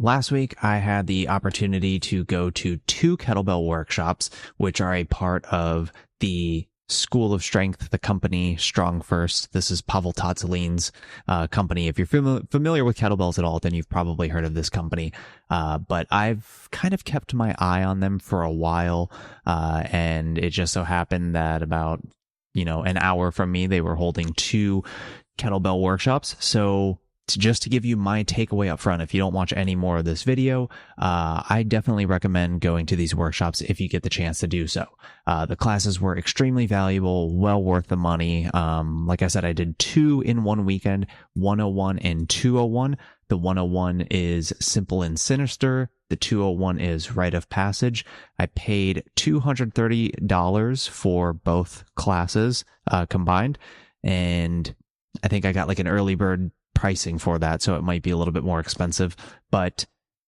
last week I had the opportunity to go to 2 kettlebell workshops, which are a part of the School of Strength, the company StrongFirst. This is Pavel Tsalin's company. If you're familiar with kettlebells at all, then you've probably heard of this company. But I've kind of kept my eye on them for a while, and it just so happened that about an hour from me, they were holding 2 kettlebell workshops. So just to give you my takeaway up front, if you don't watch any more of this video, I definitely recommend going to these workshops if you get the chance to do so. The classes were extremely valuable, well worth the money. Like I said, I did 2 in one weekend, 101 and 201. The 101 is Simple and Sinister. The 201 is Rite of Passage. I paid $230 for both classes combined, and I think I got like an early bird pricing for that, so it might be a little bit more expensive, but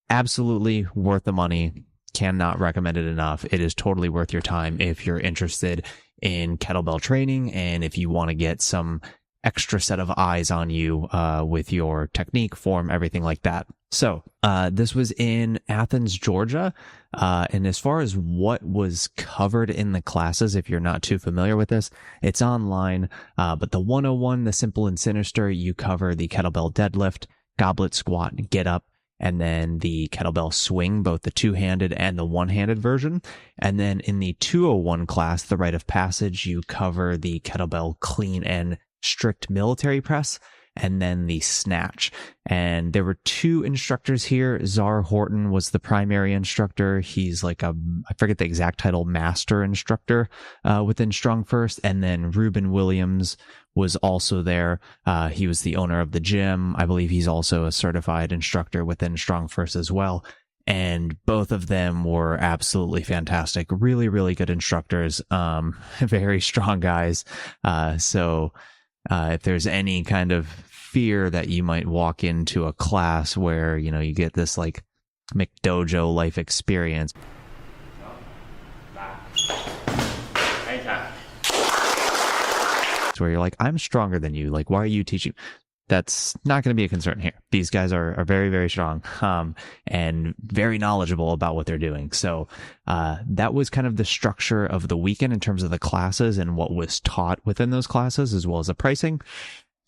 absolutely worth the money. Cannot recommend it enough. It is totally worth your time if you're interested in kettlebell training and if you want to get some extra set of eyes on you with your technique, form, everything like that. So this was in Athens, Georgia. And as far as what was covered in the classes, if you're not too familiar with this, it's online. But the 101, the Simple and Sinister, you cover the kettlebell deadlift, goblet squat, get up, and then the kettlebell swing, both the 2-handed and the 1-handed version. And then in the 201 class, the Rite of Passage, you cover the kettlebell clean and strict military press, and then the snatch. And there were 2 instructors here. Horton was the primary instructor. He's like I forget the exact title, master instructor within StrongFirst. And then Rhuben Williams was also there. He was the owner of the gym. I believe he's also a certified instructor within StrongFirst as well. And both of them were absolutely fantastic. Really, really good instructors. Very strong guys. So if there's any kind of fear that you might walk into a class where, you get this like McDojo life experience. Where you're like, I'm stronger than you. Like, why are you teaching? That's not going to be a concern here. These guys are very, very strong, and very knowledgeable about what they're doing. So, that was kind of the structure of the weekend in terms of the classes and what was taught within those classes, as well as the pricing.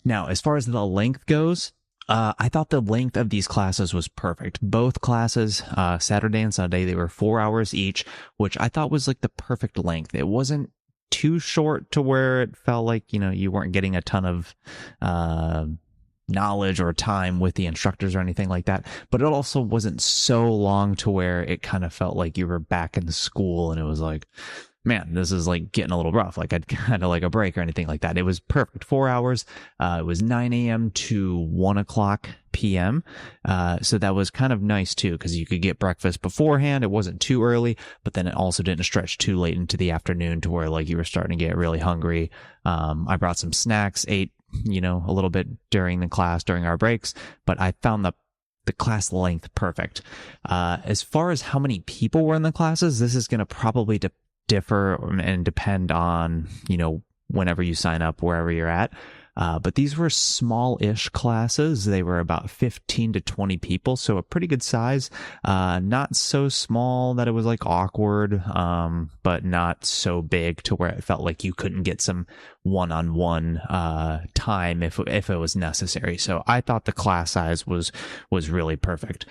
Now, as far as the length goes, I thought the length of these classes was perfect. Both classes, Saturday and Sunday, they were 4 hours each, which I thought was like the perfect length. It wasn't too short to where it felt like, you weren't getting a ton of, knowledge or time with the instructors or anything like that, but it also wasn't so long to where it kind of felt like you were back in school and it was like, man, this is like getting a little rough. Like I'd kind of like a break or anything like that. It was perfect. 4 hours. It was 9 a.m. to 1 o'clock p.m. So that was kind of nice too, because you could get breakfast beforehand. It wasn't too early, but then it also didn't stretch too late into the afternoon to where like you were starting to get really hungry. I brought some snacks, ate, a little bit during the class, during our breaks, but I found the class length perfect. As far as how many people were in the classes, this is going to probably differ and depend on, whenever you sign up, wherever you're at. But these were small-ish classes. They were about 15 to 20 people, so a pretty good size. Not so small that it was like awkward, but not so big to where it felt like you couldn't get some one-on-one time if it was necessary. So I thought the class size was really perfect.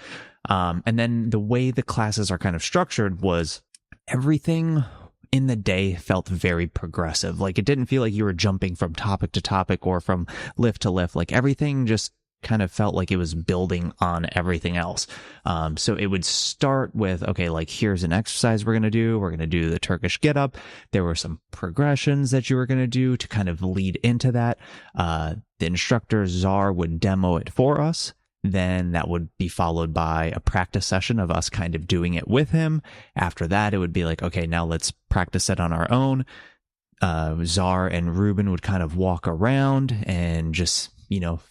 And then the way the classes are kind of structured was everything in the day felt very progressive. Like it didn't feel like you were jumping from topic to topic or from lift to lift. Like everything just kind of felt like it was building on everything else. So it would start with, okay, like here's an exercise we're going to do. We're going to do the Turkish getup. There were some progressions that you were going to do to kind of lead into that. The instructor Czar would demo it for us. Then that would be followed by a practice session of us kind of doing it with him. After that, it would be like, okay, now let's practice it on our own. Czar and Rhuben would kind of walk around and just,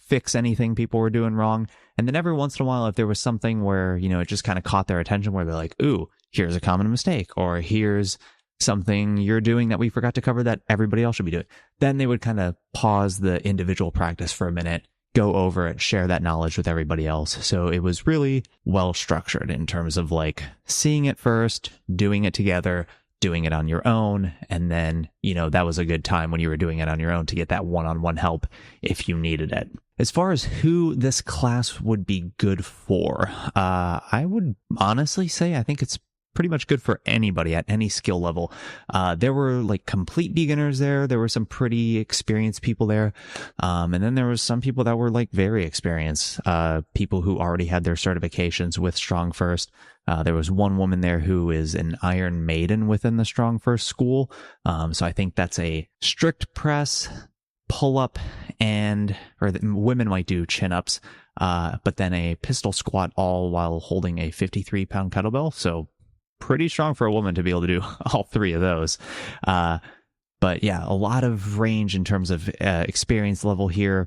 fix anything people were doing wrong. And then every once in a while, if there was something where, it just kind of caught their attention where they're like, ooh, here's a common mistake, or here's something you're doing that we forgot to cover that everybody else should be doing. Then they would kind of pause the individual practice for a minute, go over it, share that knowledge with everybody else. So it was really well structured in terms of like seeing it first, doing it together, doing it on your own. And then, that was a good time when you were doing it on your own to get that one-on-one help if you needed it. As far as who this class would be good for, I would honestly say I think it's pretty much good for anybody at any skill level. There were like complete beginners there. There were some pretty experienced people there. And then there was some people that were like very experienced, people who already had their certifications with StrongFirst. There was one woman there who is an Iron Maiden within the StrongFirst school. So I think that's a strict press, pull up, or women might do chin ups, but then a pistol squat all while holding a 53-pound kettlebell. So pretty strong for a woman to be able to do all three of those. But yeah, a lot of range in terms of experience level here.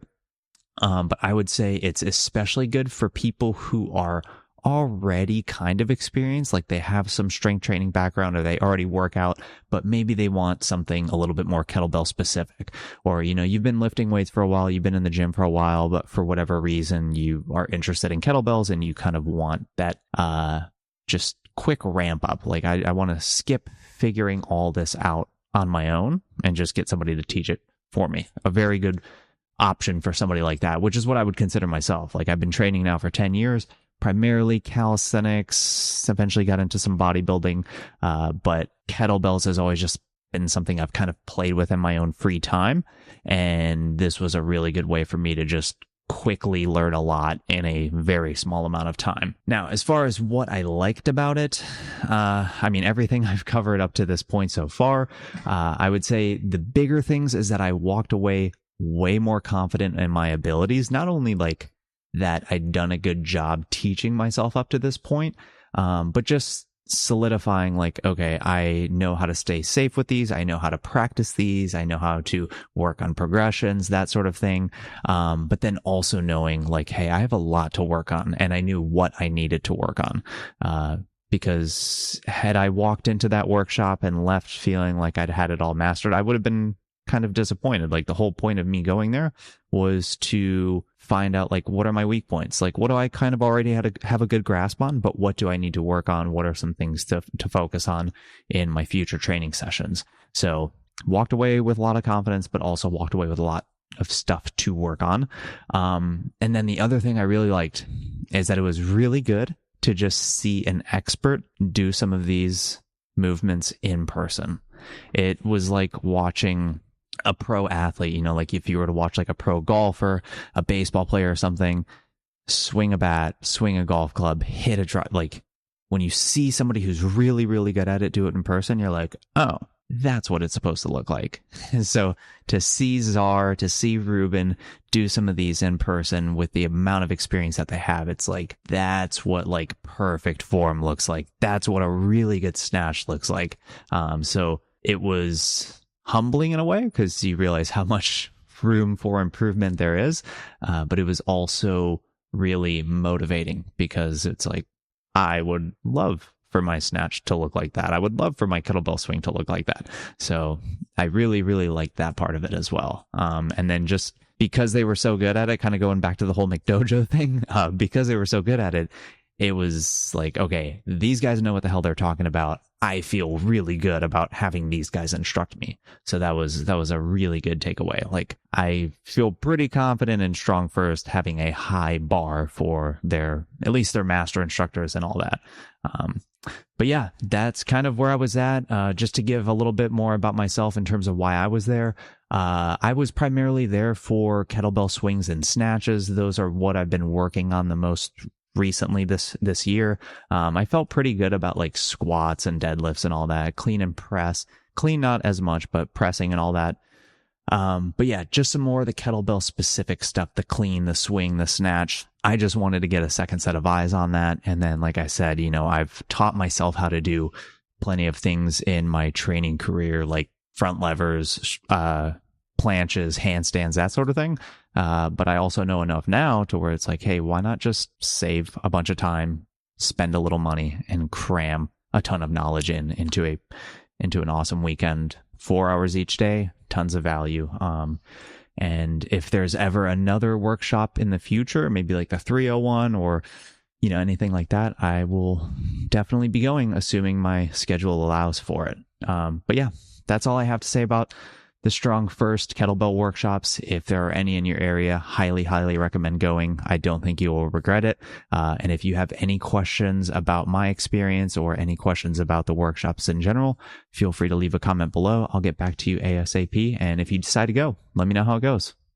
But I would say it's especially good for people who are already kind of experienced, like they have some strength training background or they already work out, but maybe they want something a little bit more kettlebell specific. Or, you've been lifting weights for a while, you've been in the gym for a while, but for whatever reason, you are interested in kettlebells and you kind of want that just quick ramp up. Like I want to skip figuring all this out on my own and just get somebody to teach it for me. A very good option for somebody like that, which is what I would consider myself. Like I've been training now for 10 years, primarily calisthenics, eventually got into some bodybuilding, but kettlebells has always just been something I've kind of played with in my own free time. And this was a really good way for me to just quickly learn a lot in a very small amount of time. Now, as far as what I liked about it, everything I've covered up to this point so far, I would say the bigger things is that I walked away way more confident in my abilities, not only like that I'd done a good job teaching myself up to this point, but just solidifying like, okay, I know how to stay safe with these. I know how to practice these. I know how to work on progressions, that sort of thing. But then also knowing like, hey, I have a lot to work on, and I knew what I needed to work on. Because had I walked into that workshop and left feeling like I'd had it all mastered, I would have been kind of disappointed. Like the whole point of me going there was to find out like, what are my weak points? Like, what do I kind of already have a good grasp on, but what do I need to work on? What are some things to focus on in my future training sessions? So walked away with a lot of confidence, but also walked away with a lot of stuff to work on. And then the other thing I really liked is that it was really good to just see an expert do some of these movements in person. It was like watching a pro athlete, like if you were to watch like a pro golfer, a baseball player or something, swing a bat, swing a golf club, hit a drive. Like when you see somebody who's really, really good at it, do it in person, you're like, oh, that's what it's supposed to look like. And so to see Czar, to see Rhuben do some of these in person with the amount of experience that they have, it's like, that's what like perfect form looks like. That's what a really good snatch looks like. So it was humbling in a way because you realize how much room for improvement there is. But it was also really motivating because it's like, I would love for my snatch to look like that. I would love for my kettlebell swing to look like that. So I really, really liked that part of it as well. And then just because they were so good at it, kind of going back to the whole McDojo thing, because they were so good at it, it was like, okay, these guys know what the hell they're talking about. I feel really good about having these guys instruct me. So that was a really good takeaway. Like I feel pretty confident in StrongFirst having a high bar for at least their master instructors and all that. But yeah, that's kind of where I was at. Just to give a little bit more about myself in terms of why I was there. I was primarily there for kettlebell swings and snatches. Those are what I've been working on the most recently this year. I felt pretty good about like squats and deadlifts and all that, clean and press, clean not as much, but pressing and all that. But yeah, just some more of the kettlebell specific stuff, the clean, the swing, the snatch. I just wanted to get a second set of eyes on that. And then, like I said, I've taught myself how to do plenty of things in my training career, like front levers, planches, handstands, that sort of thing. But I also know enough now to where it's like, hey, why not just save a bunch of time, spend a little money, and cram a ton of knowledge into an awesome weekend, 4 hours each day, tons of value. And if there's ever another workshop in the future, maybe like the 301 or, anything like that, I will definitely be going, assuming my schedule allows for it. But yeah, that's all I have to say about the StrongFirst Kettlebell Workshops. If there are any in your area, highly, highly recommend going. I don't think you will regret it. And if you have any questions about my experience or any questions about the workshops in general, feel free to leave a comment below. I'll get back to you ASAP. And if you decide to go, let me know how it goes.